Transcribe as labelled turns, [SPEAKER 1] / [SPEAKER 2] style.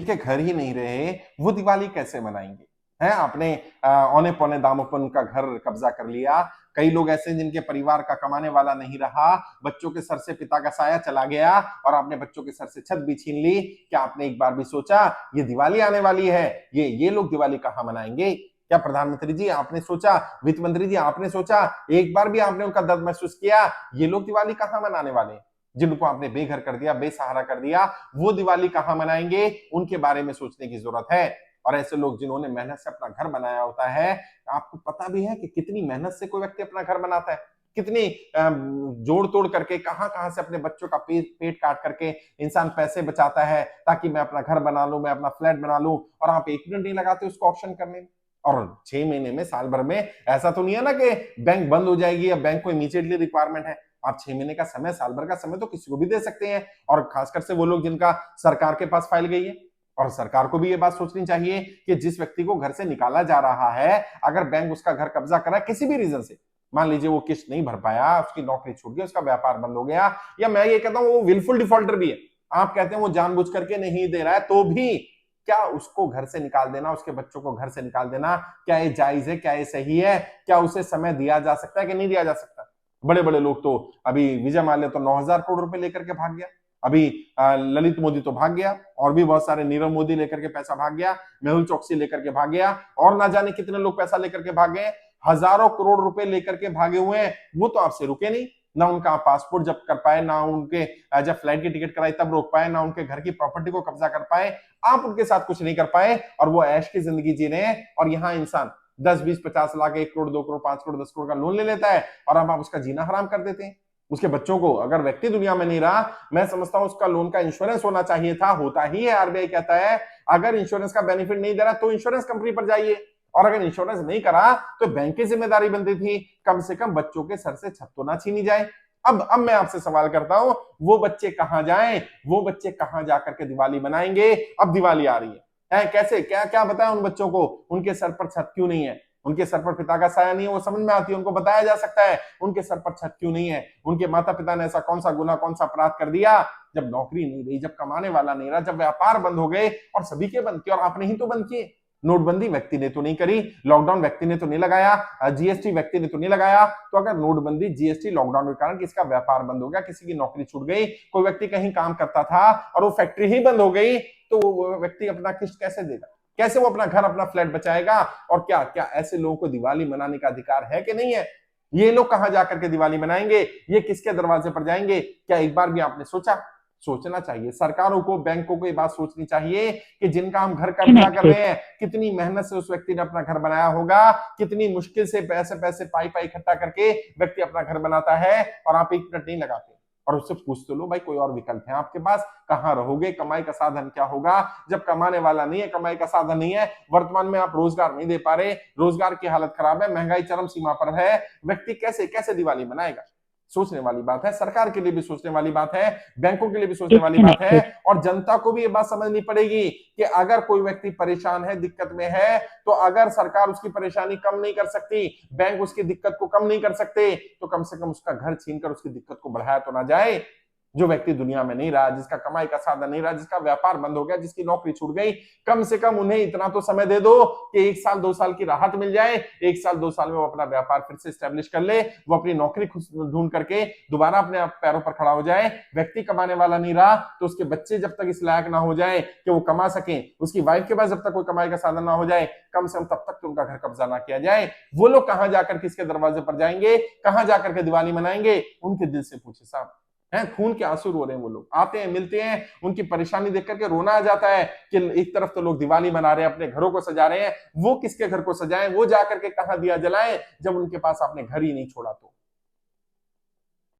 [SPEAKER 1] के घर ही नहीं रहे, वो दिवाली कैसे मनाएंगे? है आपने औने पौने दामों पर उनका घर कब्जा कर लिया। कई लोग ऐसे हैं जिनके परिवार का कमाने वाला नहीं रहा, बच्चों के सर से पिता का साया चला गया और आपने बच्चों के सर से छत भी छीन ली। क्या आपने एक बार भी सोचा ये दिवाली आने वाली है, ये लोग दिवाली कहां मनाएंगे? क्या प्रधानमंत्री जी आपने सोचा, वित्त मंत्री जी आपने सोचा, एक बार भी आपने उनका दर्द महसूस किया? ये लोग दिवाली कहां मनाने वाले हैं? जिनको आपने बेघर कर दिया, बेसहारा कर दिया, वो दिवाली कहां मनाएंगे? उनके बारे में सोचने की जरूरत है। और ऐसे लोग जिन्होंने मेहनत से अपना घर बनाया होता है, आपको पता भी है कि कितनी मेहनत से कोई व्यक्ति अपना घर बनाता है, कितनी जोड़ तोड़ करके कहां कहां से अपने बच्चों का पेट काट करके इंसान पैसे बचाता है ताकि मैं अपना घर बना लूं, मैं अपना फ्लैट बना लूं। और आप एक मिनट नहीं लगाते उसको ऑप्शन करने में। और 6 महीने में, साल भर में ऐसा तो नहीं है ना कि बैंक बंद हो जाएगी या बैंक को इमीडिएटली रिक्वायरमेंट है। आप 6 महीने का समय, साल भर का समय तो किसी को भी दे सकते हैं। और खासकर से वो लोग जिनका सरकार के पास फाइल गई है। और सरकार को भी ये बात सोचनी चाहिए कि जिस व्यक्ति को घर से निकाला जा रहा है, अगर बैंक उसका घर कब्जा करा किसी भी रीजन से, मान लीजिए वो किस्त नहीं भर पाया, उसकी नौकरी छूट गई, उसका व्यापार बंद हो गया, या मैं ये कहता हूं वो विलफुल डिफॉल्टर भी है, आप कहते हैं वो जानबूझ करके नहीं दे रहा है, तो भी क्या उसको घर से निकाल देना, उसके बच्चों को घर से निकाल देना, क्या ये जायज है? क्या ये सही है? क्या उसे समय दिया जा सकता है कि नहीं दिया जा सकता? बड़े बड़े लोग तो, अभी विजय माल्या तो 9,000 करोड़ रुपए लेकर के भाग गया, अभी ललित मोदी तो भाग गया, और भी बहुत सारे, नीरव मोदी लेकर के पैसा भाग गया, मेहुल चौकसी लेकर के भाग गया, और ना जाने कितने लोग पैसा लेकर के भाग गए, हजारों करोड़ रुपए लेकर के भागे हुए हैं। वो तो आपसे रुके नहीं, ना उनका पासपोर्ट जब्त कर पाए, ना उनके जब फ्लाइट की टिकट कराई तब रोक पाए, ना उनके घर की प्रॉपर्टी को कब्जा कर पाए, आप उनके साथ कुछ नहीं कर पाए, और वो ऐश की जिंदगी जी रहे हैं। और यहाँ इंसान 10, 20, 50 लाख, 1 करोड़, 2 करोड़, 5 करोड़, 10 करोड़ का लोन ले लेता है, और अब आप उसका जीना हराम कर देते हैं। उसके बच्चों को, अगर व्यक्ति दुनिया में नहीं रहा, मैं समझता हूं उसका लोन का इंश्योरेंस होना चाहिए था, होता ही है। आरबीआई कहता है अगर इंश्योरेंस का बेनिफिट नहीं दे रहा तो इंश्योरेंस कंपनी पर जाइए, और अगर इंश्योरेंस नहीं करा तो बैंक की जिम्मेदारी बनती थी, कम से कम बच्चों के सर से छत तो ना छीनी जाए। अब मैं आपसे सवाल करता हूं, वो बच्चे कहां जाएं? वो बच्चे कहां जाकर के दिवाली मनाएंगे? अब दिवाली आ रही है, कैसे, क्या क्या बताएं उन बच्चों को? उनके सर पर छत क्यों नहीं है? उनके सर पर पिता का साया नहीं है, वो समझ में आती है, उनको बताया जा सकता है उनके सर पर छत क्यों नहीं है। उनके माता पिता ने ऐसा कौन सा गुना, कौन सा अपराध कर दिया? जब नौकरी नहीं रही, जब कमाने वाला नहीं रहा, जब व्यापार बंद हो गए, और सभी के बंद किए, और आपने ही तो बंद किए। नोटबंदी व्यक्ति ने तो नहीं करी, लॉकडाउन व्यक्ति ने तो नहीं लगाया, जीएसटी व्यक्ति ने तो नहीं लगाया। तो अगर नोटबंदी, जीएसटी, लॉकडाउन के कारण किसका व्यापार बंद हो गया, किसी की नौकरी छूट गई, कोई व्यक्ति कहीं काम करता था और वो फैक्ट्री ही बंद हो गई, तो वो व्यक्ति अपना किस्त कैसे देगा? कैसे वो अपना घर, अपना फ्लैट बचाएगा? और क्या क्या ऐसे लोगों को दिवाली मनाने का अधिकार है कि नहीं है? ये लोग कहां जाकर के दिवाली मनाएंगे? ये किसके दरवाजे पर जाएंगे? क्या एक बार भी आपने सोचा? सोचना चाहिए। सरकारों को, बैंकों को ये बात सोचनी चाहिए कि जिनका हम घर कब्जा कर रहे हैं, कितनी मेहनत से उस व्यक्ति ने अपना घर बनाया होगा, कितनी मुश्किल से पैसे पैसे पाई पाई इकट्ठा करके व्यक्ति अपना घर बनाता है, और आप एक मिनट नहीं लगाते। और उससे पूछ तो लो भाई, कोई और विकल्प है आपके पास? कहां रहोगे? कमाई का साधन क्या होगा जब कमाने वाला नहीं है, कमाई का साधन नहीं है? वर्तमान में आप रोजगार नहीं दे पा रहे, रोजगार की हालत खराब है, महंगाई चरम सीमा पर है, व्यक्ति कैसे कैसे दिवाली मनाएगा? सोचने वाली बात है, सरकार के लिए भी सोचने वाली बात है, बैंकों के लिए भी सोचने वाली बात है, और जनता को भी ये बात समझनी पड़ेगी कि अगर कोई व्यक्ति परेशान है, दिक्कत में है, तो अगर सरकार उसकी परेशानी कम नहीं कर सकती, बैंक उसकी दिक्कत को कम नहीं कर सकते, तो कम से कम उसका घर छीनकर उसकी दिक्कत को बढ़ाया तो ना जाए। जो व्यक्ति दुनिया में नहीं रहा, जिसका कमाई का साधन नहीं रहा, जिसका व्यापार बंद हो गया, जिसकी नौकरी छूट गई, कम से कम उन्हें इतना तो समय दे दो कि 1 साल 2 साल की राहत मिल जाए। 1 साल 2 साल में वो अपना व्यापार फिर से स्टैब्लिश कर ले, वो अपनी नौकरी ढूंढ करके दोबारा अपने पैरों पर खड़ा हो जाए। व्यक्ति कमाने वाला नहीं रहा तो उसके बच्चे जब तक इस लायक ना हो जाए कि वो कमा सके, उसकी वाइफ के पास जब तक कोई कमाई का साधन ना हो जाए, कम से कम तब तक तो उनका घर कब्जा ना किया जाए। वो लोग कहां जाकर किसके दरवाजे पर जाएंगे? कहां जाकर के दिवाली मनाएंगे? उनके दिल से पूछे साहब, हैं, खून के आंसू रो रहे हैं वो लोग, आते हैं, मिलते हैं, उनकी परेशानी देख करके रोना आ जाता है कि एक तरफ तो लोग दिवाली मना रहे हैं, अपने घरों को सजा रहे हैं, वो किसके घर को सजाएं, वो जाकर के कहां दिया जलाएं, जब उनके पास आपने घर ही नहीं छोड़ा तो।